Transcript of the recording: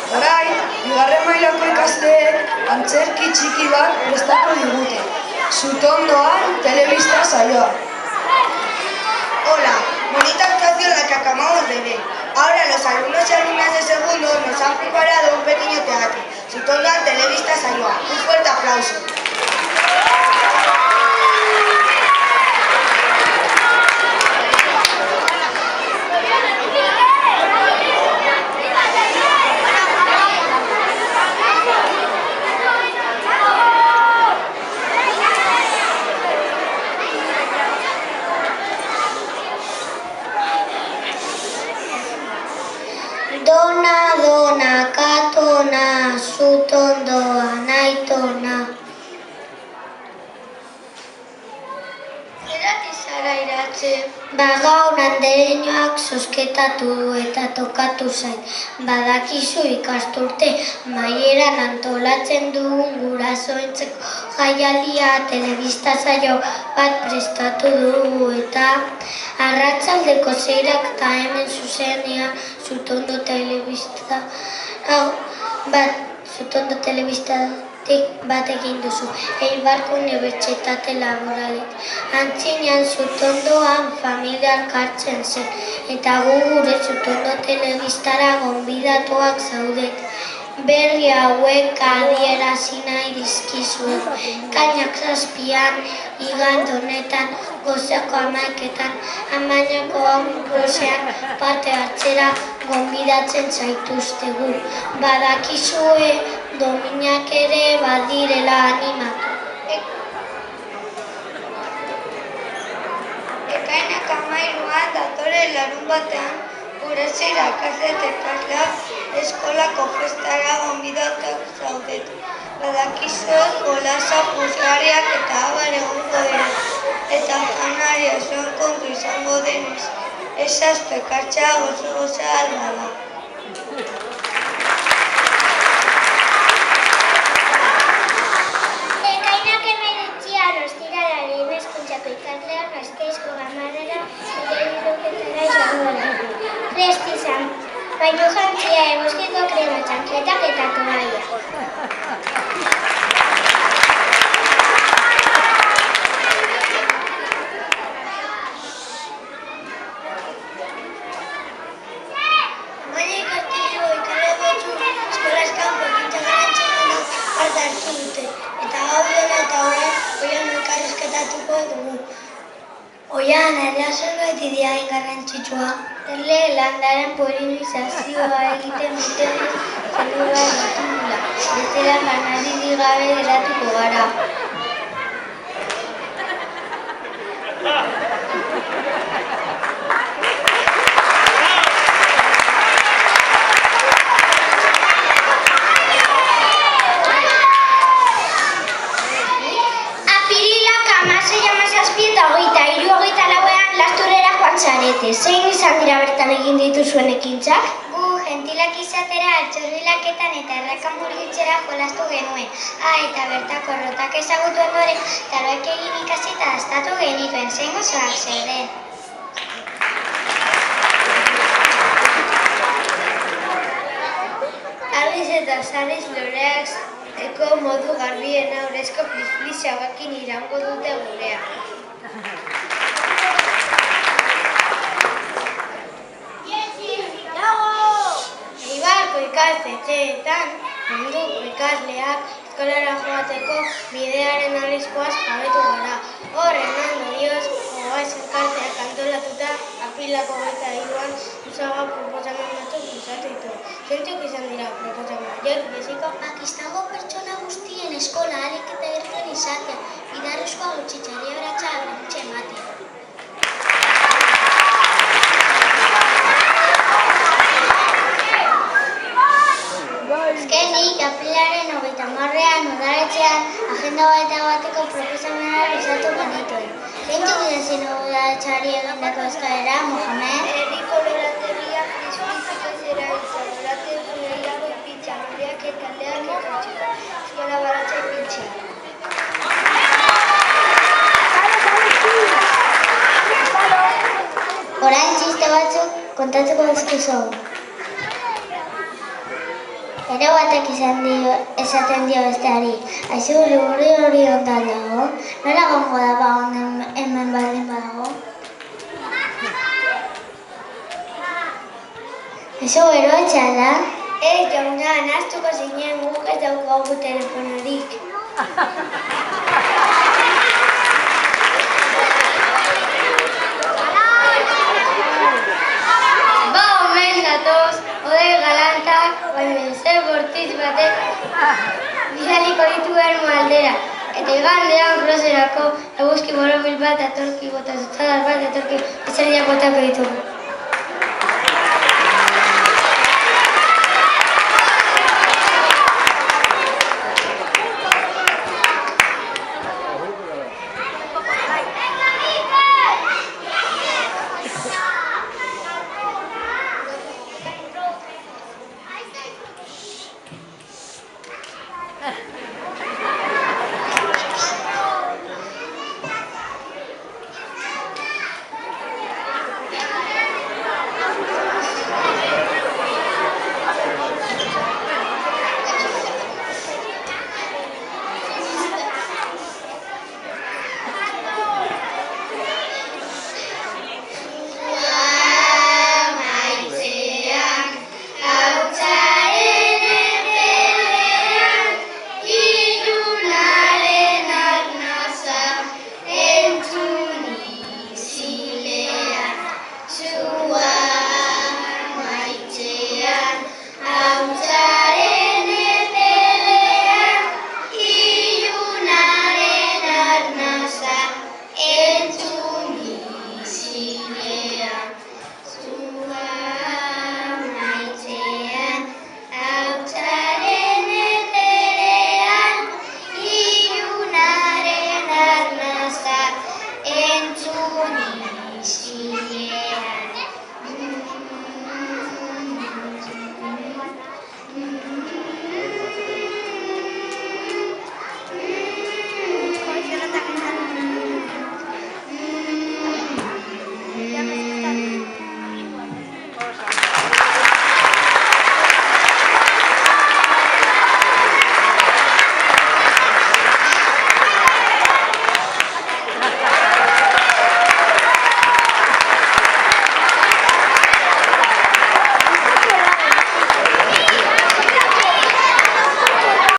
Orain, bigarren mailako ikasleek antzerki txiki bat prestatu digute. Sutondoan telebista saioa. Hola, bonita actuación la que acabamos de ver. Ahora los alumnos y alumnas de segundo nos han preparado un pequeño teatro. Sutondoan telebista saioa. Un fuerte aplauso. Dona, dona, katona, Sutondoan aitona. Zergatik zara iratze? Gaur andereñoak zozketatu du eta tokatu zait. Badakizu ikasturte maieran antolatzen dugun gurasoentzako jaialdia telebista saio bat prestatu dugu eta arratsaldeko 6 eta hemen zuzenean Sutondo telebistatik bat egin duzu, Eibarko Unibertsitate Laboraletik. Antzinean Sutondoan familia elkartzen zen, eta gu gure Sutondo telebistara gonbidatuak zaudet. Berri hauek adierazi nahi dizkizuet. Ekainak 7an, igande honetan, gozeko 11etan, amainako gozean parte hartzera gonbidatzen zaituztegu. Badakizue dominak ere badirela animatu. Ekainak 13an datorren larunbatean gure irakasle eta ikasleak eskolako festara gonbidatuak zaudete. Badakizue jolasa puzgarriak eta abar egongo dira. Eta janaria zuen kontu izango denez, ezaztu ekartzea gozo alda da. Ekainak 19an ostirala lehen hezkuntzako ikasleak Gasteizko Gamarrara ibilbiduketara joango da. Prest izan, baino jantzia eguzkiko krema txankletak eta toalla. Oian, erlea zerbait ideain garrantzitsua. Erle landaren polinizazioa egiten dutenez zelula ditugula. Bestela janaririk gabe geratuko gara. Zein izan dira bertan egin dituzuen ekintzak? Gu gentilak izatera altxorrilaketan eta errakan murgiltzera jolastu genuen. Eta bertako rotak ezagutu ondoren taroak egin ikasi eta dastatu genituen. Zein gozoak zeuden. Aldiz eta zariz loreak eko modu garbiena urezko plis-plisa bakin irango dute gurea. Eibarko ikastetxeetan munduko ikasleak eskolara joateko bidearen arriskuaz jabetu gara. Horren ondorioz, gogoaz elkarteak antolatuta aprilako 23an usaga proposamen batzuk luzatu ditu. Zeintzuk izan dira proposamen horiek, Jessica? Pakistango pertsona guztien eskola ahalik eta irten izatea, bidarrezkoa gutxitxari aberatsa berritxe ematea. Azkenik, aprilaren 30ean udaletxean agenda bateko proposamena luzatu genituen. Zeintzuk izan zen udaletxeari egindako eskaera, Mohamed? Herriko lorategia frizpizikazera izan, lorateko gehiago ipintza, mariak eta aldeak ekartzeko, eskola baratza ipintzea. Orain txiste batzuk kontatuko dizkizuegu. Ere batek esaten dio besteari, aizu liburu hori ontan dago, nola gongo da ba hemen baldin badago? Eso gero etxala? Jauna, nahaztuko zinen guk ez daukagu telefonorik. Ba, omen datoz, ode galantak, baina zer bortiz batek bidaliko dituen aldera. Eta igandean krozerako eguzki borobil bat atorki bota zutadar bat atorki izaniak botako ditugu.